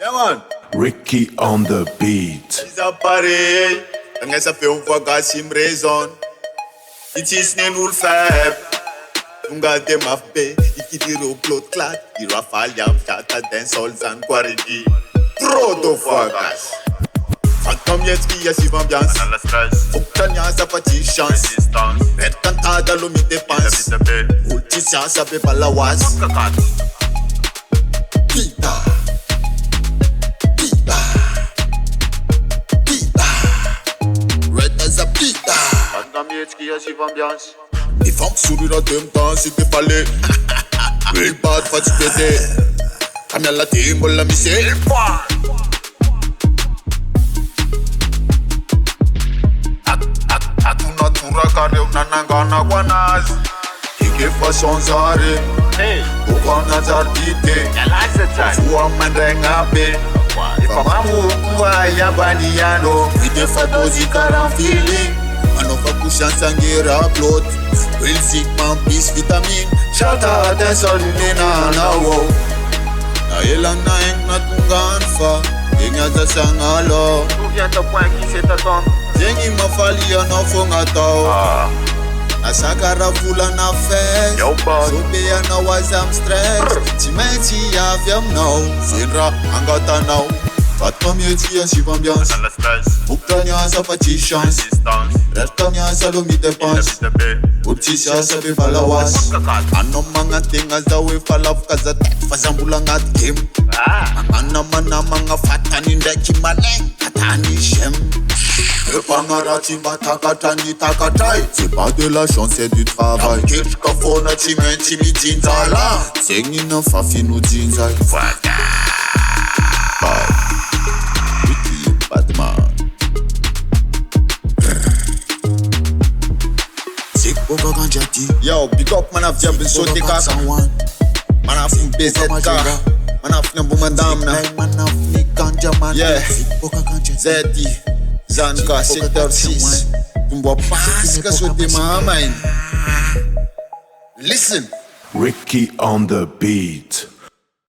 Yeah, man. Ricky on the beat. Is appareil, quand ça fait voix gasy me raisonne. Ici n'est nul faible. Tunga de mafbe, ikidiro plot clat, irafal yam chata den sols and quarity. Trop de voix gas. Phantom yetski y'a si ambiance. Foktania sa pati chance. Red cantada l'homme dépense. Multicia sa pe pas la was. Pita. Pita. Pita. Red as a pita. Phantom yetski y'a si ambiance. Les femmes sourire en même temps si t'es fallé. Oui, pas de fatigué. Comme y'a la team, on l'a missé. Hatuna turakare unanangana kwa nazi. Ike façon zare. Ukona zardite. Fuwa mandenga be. Ifamamu kwa yabani yano. Ide fadozi karamfili. Manofa kushansa ngira plot. Will sigma bis vitamin. Shata tensor nina na wo. Na yelang na eng na tunganfa. Enya za sangalo. Souviens ton point qui s'est attendre. Zengi mafalia na fonga tao. Nasakara fula na fest. Sobea na wazam stress. Timenti ya vyam now. Zira angata now. Patma mieti ya siv ambiance. Uktania sa pati chance. Restania sa lomi dépense. Uptisia sa be falawas. Ano mga tinga za we falaf kaza tek fazambula ngat game. Mana mga fatani ndeki maleng katani shem. Le pangarati matakatani takatai. C'est pas de la chance, c'est du travail. Kitch kafona timenti mitinzala. Zengi na fafi no jinzai. Batman. Yo, big up man af jambin so te kaka. Man af un BZK. Man af nan boumandam na. Yeah, Zeddy Zanka 7h6. Tumbo paska so te mamain. Listen. Ricky on the beat.